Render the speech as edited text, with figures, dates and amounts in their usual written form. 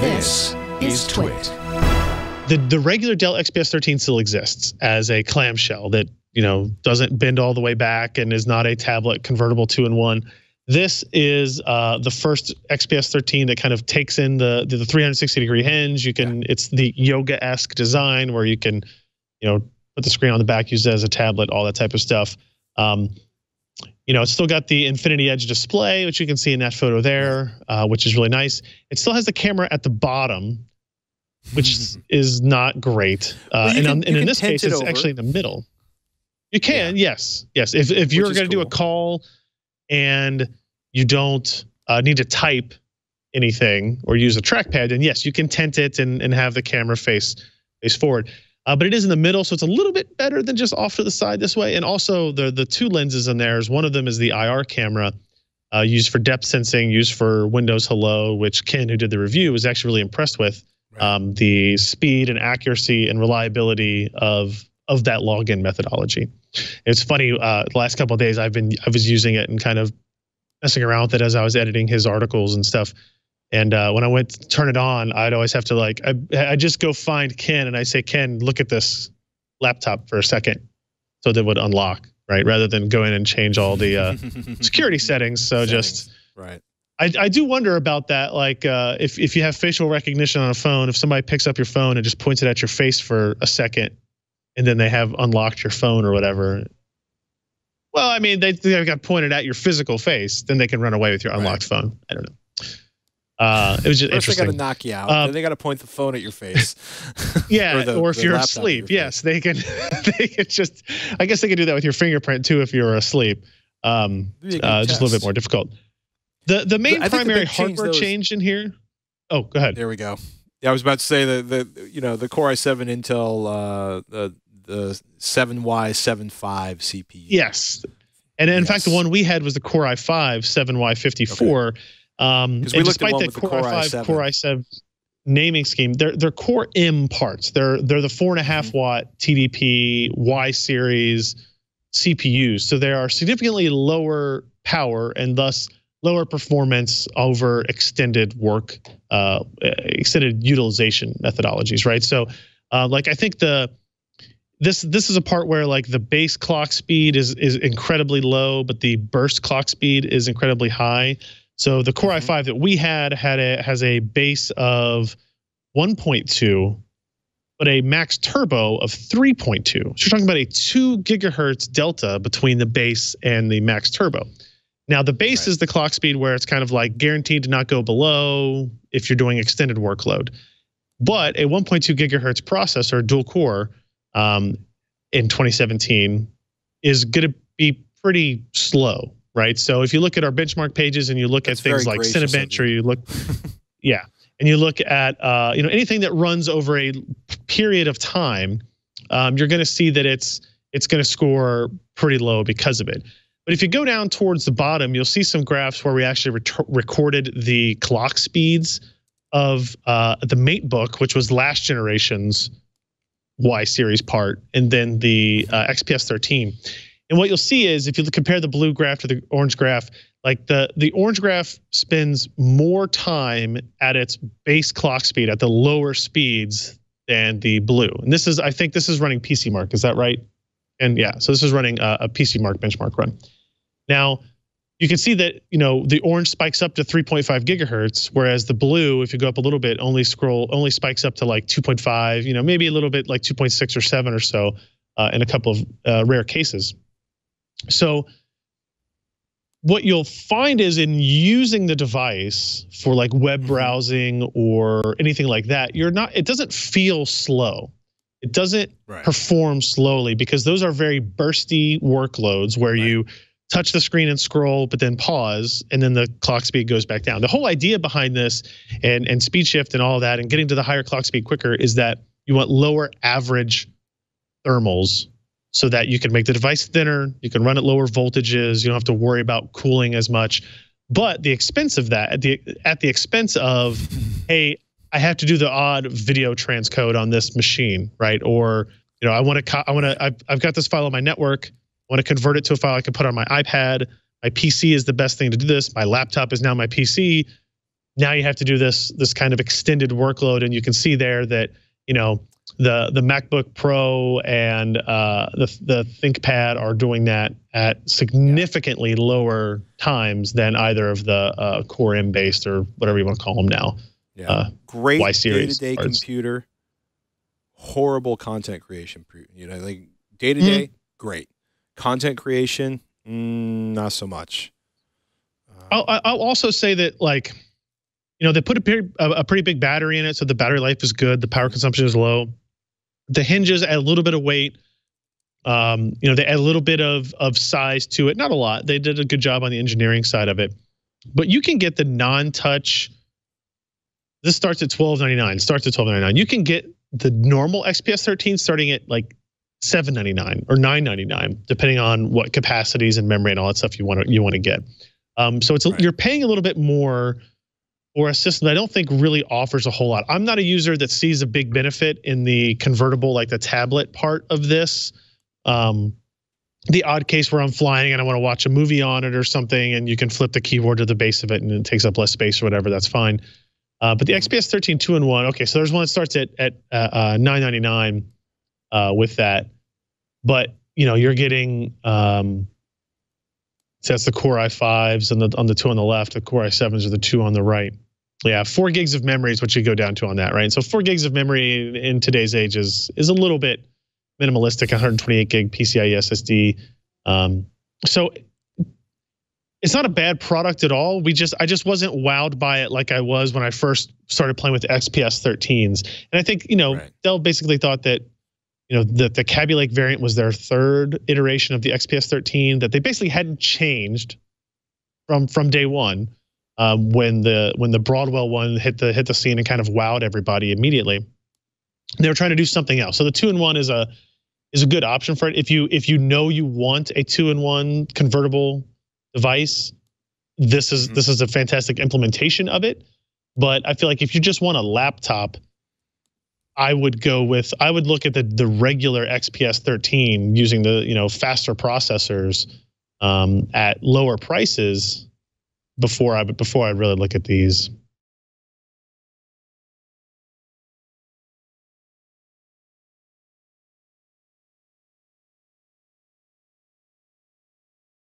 This is TWiT. The regular Dell XPS 13 still exists as a clamshell that, doesn't bend all the way back and is not a tablet convertible 2-in-1. This is the first XPS 13 that kind of takes in the 360-degree hinge. It's the yoga-esque design where you can, put the screen on the back, use it as a tablet, all that type of stuff. It's still got the InfinityEdge display, which you can see in that photo there, which is really nice. It still has the camera at the bottom, which is not great. And in this case, it's actually in the middle. You can, yes. If you're going to do a call and you don't need to type anything or use a trackpad, then yes, you can tent it and have the camera face forward. But it is in the middle, so it's a little bit better than just off to the side this way. And also the two lenses in there, one of them is the IR camera used for depth sensing, used for Windows Hello, which Ken, who did the review, was actually really impressed with. Right. The speed and accuracy and reliability of that login methodology. It's funny, the last couple of days I was using it and kind of messing around with it as I was editing his articles and stuff. And when I went to turn it on, I'd always have to I just go find Ken and I say, Ken, look at this laptop for a second, so that would unlock, right? Rather than go in and change all the security settings. So right. I do wonder about that. Like if you have facial recognition on a phone, if somebody picks up your phone and just points it at your face for a second, and then they have unlocked your phone or whatever. Well, I mean, they've got pointed at your physical face, then they can run away with your unlocked phone. I don't know. It was just interesting. They got to knock you out. Then they got to point the phone at your face. Yeah, or if you're asleep, yes, they can. They can just. I guess they can do that with your fingerprint too if you're asleep. Just a little bit more difficult. The main primary hardware change in here. Oh, go ahead. There we go. Yeah, I was about to say the Core i7 Intel the 7Y75 CPU. Yes, and in fact, the one we had was the Core i5 7Y54. Okay. And despite the Core i7 naming scheme, they're Core M parts. They're the 4.5 watt TDP Y series CPUs. So they are significantly lower power and thus lower performance over extended work, extended utilization methodologies, right? So, I think this is a part where the base clock speed is incredibly low, but the burst clock speed is incredibly high. So the Core i5 that we has a base of 1.2, but a max turbo of 3.2. So you're talking about a 2 gigahertz delta between the base and the max turbo. Now the base is the clock speed where it's kind of guaranteed to not go below if you're doing extended workload. But a 1.2 gigahertz processor, dual core, in 2017 is going to be pretty slow. Right. So if you look at our benchmark pages and you look at things like Cinebench, or you look, and you look at anything that runs over a period of time, you're going to see that it's going to score pretty low because of it. But if you go down towards the bottom, you'll see some graphs where we actually recorded the clock speeds of the MateBook, which was last generation's Y series part, and then the XPS 13. And what you'll see is if you compare the blue graph to the orange graph, the orange graph spends more time at its base clock speed at the lower speeds than the blue. And I think this is running PC Mark. Is that right? And yeah, so this is running a PC Mark benchmark run. Now, you can see that the orange spikes up to 3.5 gigahertz, whereas the blue, if you go up a little bit, only spikes up to 2.5. Maybe a little bit 2.6 or 7 or so in a couple of rare cases. So what you'll find is in using the device for web browsing or anything like that, it doesn't feel slow. It doesn't perform slowly because those are very bursty workloads where you touch the screen and scroll, but then pause, and then the clock speed goes back down. The whole idea behind this and speed shift and all that and getting to the higher clock speed quicker is that you want lower average thermals so that you can make the device thinner, you can run at lower voltages, you don't have to worry about cooling as much. But the expense of that, at the expense of, hey, I have to do the odd video transcode on this machine, right? Or I've got this file on my network, I want to convert it to a file I can put on my iPad. My PC is the best thing to do this. My laptop is now my PC. now you have to do this kind of extended workload, and you can see there that the MacBook Pro and the ThinkPad are doing that at significantly lower times than either of the Core M based or whatever you want to call them now. Yeah, great Y series day-to-day cards. computer. Horrible content creation. Like day-to-day, great. Content creation, not so much. I'll also say that, like, they put a pretty big battery in it, so the battery life is good. The power consumption is low. The hinges add a little bit of weight. They add a little bit of size to it. Not a lot. They did a good job on the engineering side of it. But you can get the non-touch. This starts at $12.99. Starts at $12.99. You can get the normal XPS 13 starting at like $7.99 or $9.99, depending on what capacities and memory and all that stuff you want to get. So it's you're paying a little bit more for a system that I don't think really offers a whole lot. I'm not a user that sees a big benefit in the convertible, like the tablet part of this. The odd case where I'm flying and I want to watch a movie on it or something, and you can flip the keyboard to the base of it and it takes up less space or whatever, that's fine. But the XPS 13 2-in-1, okay, so there's one that starts at $9.99 with that. But you're getting so that's the Core i5s on the two on the left. The Core i7s are the two on the right. Yeah, 4 gigs of memory is what you go down to on that, right? And so 4 gigs of memory in today's age is a little bit minimalistic. 128 gig PCIe SSD. So it's not a bad product at all. I just wasn't wowed by it like I was when I first started playing with the XPS 13s. And I think Dell basically thought that that the Kaby Lake variant was their third iteration of the XPS 13, that they basically hadn't changed from day one. When the Broadwell one hit the scene and kind of wowed everybody immediately, they were trying to do something else. So the 2-in-1 is a good option for it. If you you want a 2-in-1 convertible device, this is a fantastic implementation of it. But I feel like if you just want a laptop, I would look at the regular XPS 13 using the faster processors at lower prices before I really look at these.